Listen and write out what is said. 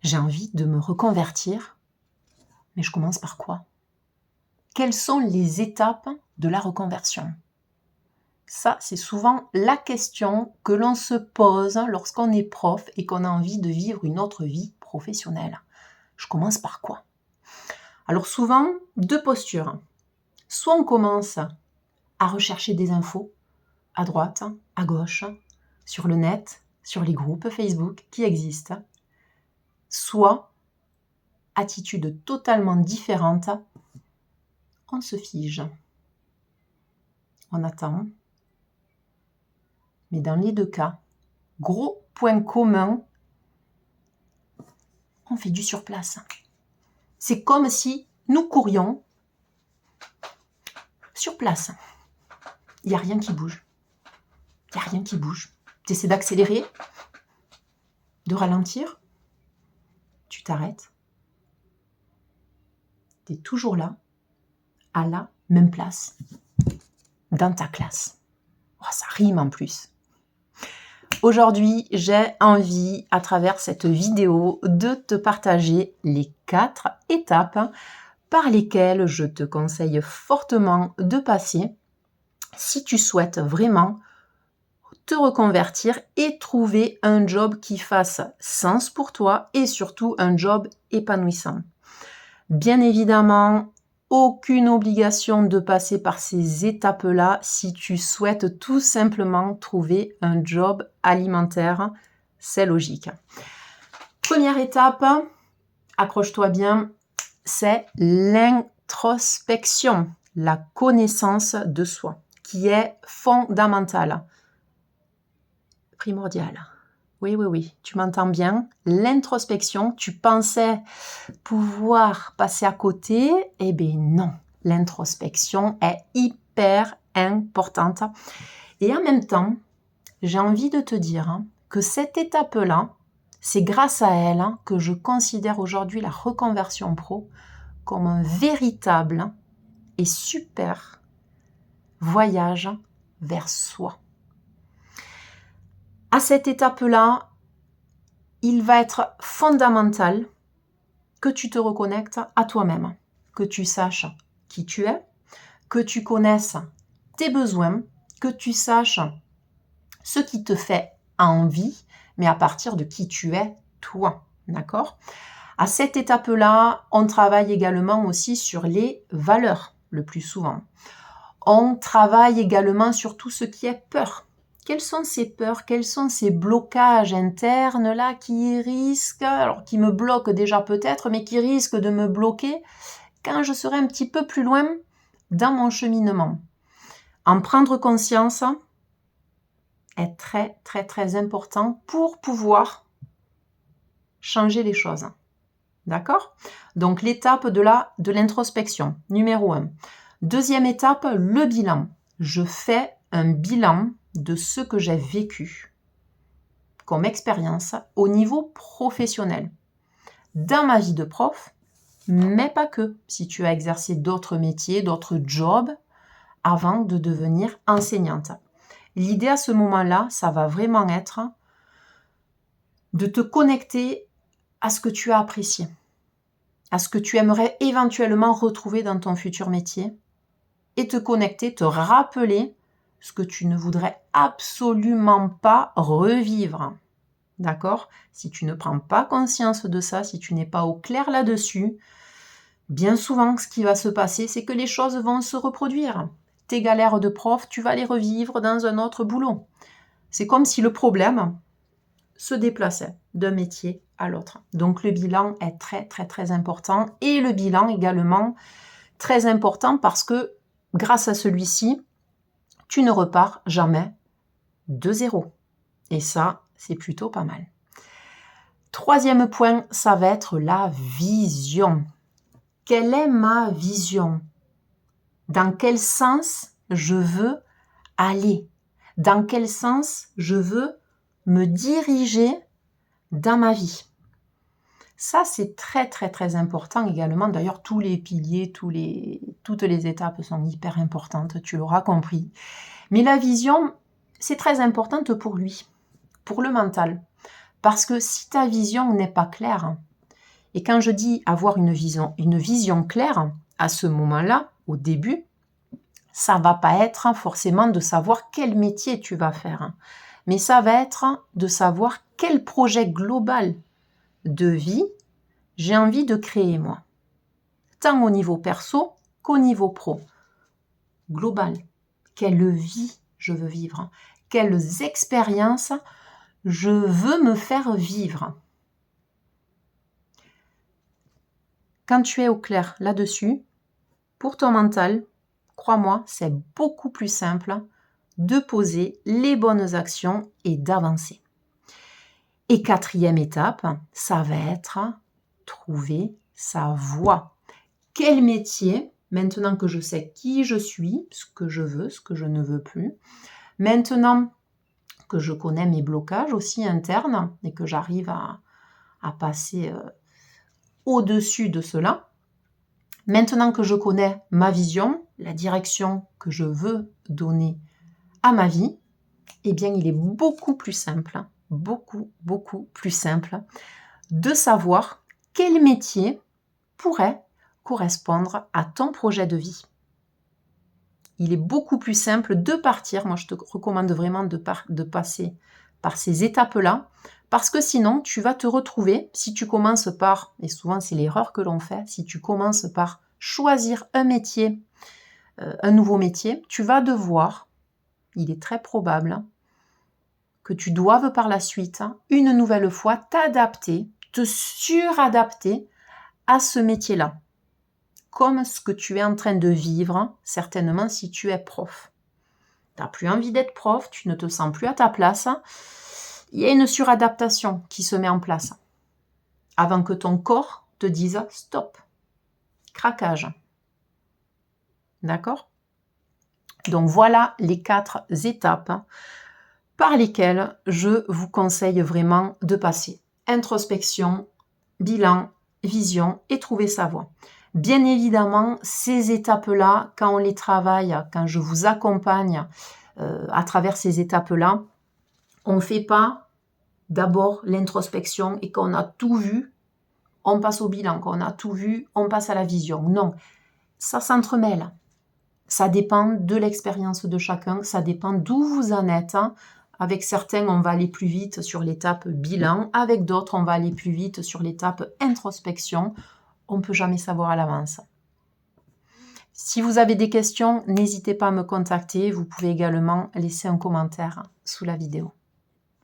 J'ai envie de me reconvertir, mais je commence par quoi? Quelles sont les étapes de la reconversion? Ça, c'est souvent la question que l'on se pose lorsqu'on est prof et qu'on a envie de vivre une autre vie professionnelle. Je commence par quoi? Alors souvent, deux postures. Soit on commence à rechercher des infos à droite, à gauche, sur le net, sur les groupes Facebook qui existent. Soit, attitude totalement différente, on se fige. On attend. Mais dans les deux cas, gros point commun, on fait du surplace. C'est comme si nous courions sur place. Il n'y a rien qui bouge. Il n'y a rien qui bouge. Tu essaies d'accélérer, de ralentir, tu t'arrêtes. Tu es toujours là, à la même place, dans ta classe. Oh, ça rime en plus. Aujourd'hui, j'ai envie, à travers cette vidéo, de te partager les 4 étapes par lesquelles je te conseille fortement de passer si tu souhaites vraiment te reconvertir et trouver un job qui fasse sens pour toi et surtout un job épanouissant. Bien évidemment, aucune obligation de passer par ces étapes-là si tu souhaites tout simplement trouver un job alimentaire. C'est logique. Première étape, accroche-toi bien, c'est l'introspection, la connaissance de soi, qui est fondamentale, primordiale. Oui, tu m'entends bien. L'introspection, tu pensais pouvoir passer à côté, eh bien non. L'introspection est hyper importante. Et en même temps, j'ai envie de te dire que cette étape-là, c'est grâce à elle que je considère aujourd'hui la reconversion pro comme un véritable et super voyage vers soi. À cette étape-là, il va être fondamental que tu te reconnectes à toi-même, que tu saches qui tu es, que tu connaisses tes besoins, que tu saches ce qui te fait envie, mais à partir de qui tu es, toi, d'accord? À cette étape-là, on travaille également aussi sur les valeurs, le plus souvent. On travaille également sur tout ce qui est peur. Quelles sont ces peurs, quels sont ces blocages internes là qui risquent, alors qui me bloquent déjà peut-être, mais qui risquent de me bloquer quand je serai un petit peu plus loin dans mon cheminement. En prendre conscience est très très très important pour pouvoir changer les choses. D'accord? Donc l'étape de l'introspection, numéro 1. Deuxième étape, le bilan. Je fais un bilan de ce que j'ai vécu comme expérience au niveau professionnel. Dans ma vie de prof, mais pas que. Si tu as exercé d'autres métiers, d'autres jobs avant de devenir enseignante. L'idée à ce moment-là, ça va vraiment être de te connecter à ce que tu as apprécié, à ce que tu aimerais éventuellement retrouver dans ton futur métier et te connecter, te rappeler ce que tu ne voudrais absolument pas revivre. D'accord? Si tu ne prends pas conscience de ça, si tu n'es pas au clair là-dessus, bien souvent, ce qui va se passer, c'est que les choses vont se reproduire. Tes galères de prof, tu vas les revivre dans un autre boulot. C'est comme si le problème se déplaçait d'un métier à l'autre. Donc le bilan est très très très important et le bilan également très important parce que grâce à celui-ci, tu ne repars jamais de zéro. Et ça, c'est plutôt pas mal. Troisième point, ça va être la vision. Quelle est ma vision? Dans quel sens je veux aller? Dans quel sens je veux me diriger dans ma vie? Ça, c'est très, très, très important également. D'ailleurs, tous les piliers, toutes les étapes sont hyper importantes, tu l'auras compris. Mais la vision, c'est très importante pour lui, pour le mental. Parce que si ta vision n'est pas claire, Et quand je dis avoir une vision claire, à ce moment-là, au début, ça va pas être forcément de savoir quel métier tu vas faire, mais ça va être de savoir quel projet global de vie j'ai envie de créer moi, tant au niveau perso qu'au niveau pro. Global, quelle vie je veux vivre, quelles expériences je veux me faire vivre. Quand tu es au clair là-dessus, pour ton mental, crois-moi, c'est beaucoup plus simple de poser les bonnes actions et d'avancer. Et 4e étape, ça va être trouver sa voie. Quel métier, maintenant que je sais qui je suis, ce que je veux, ce que je ne veux plus, maintenant que je connais mes blocages aussi internes et que j'arrive à passer au-dessus de cela, maintenant que je connais ma vision, la direction que je veux donner à ma vie, eh bien, il est beaucoup plus simple, beaucoup plus simple de savoir quel métier pourrait correspondre à ton projet de vie. Il est beaucoup plus simple de partir, moi je te recommande vraiment de passer par ces étapes-là, parce que sinon tu vas te retrouver, si tu commences par, et souvent c'est l'erreur que l'on fait, si tu commences par choisir un métier, un nouveau métier, tu vas devoir, il est très probable, que tu doives par la suite, une nouvelle fois, t'adapter, te suradapter à ce métier-là. Comme ce que tu es en train de vivre, certainement si tu es prof. Tu n'as plus envie d'être prof, tu ne te sens plus à ta place. Il y a une suradaptation qui se met en place avant que ton corps te dise stop, craquage. D'accord ? Donc voilà les 4 étapes par lesquelles je vous conseille vraiment de passer. Introspection, bilan, vision et trouver sa voie. Bien évidemment, ces étapes-là, quand on les travaille, quand je vous accompagne à travers ces étapes-là, on ne fait pas d'abord l'introspection et quand on a tout vu, on passe au bilan. Quand on a tout vu, on passe à la vision. Non, ça s'entremêle. Ça dépend de l'expérience de chacun, ça dépend d'où vous en êtes. Avec certains, on va aller plus vite sur l'étape bilan. Avec d'autres, on va aller plus vite sur l'étape introspection. On ne peut jamais savoir à l'avance. Si vous avez des questions, n'hésitez pas à me contacter. Vous pouvez également laisser un commentaire sous la vidéo.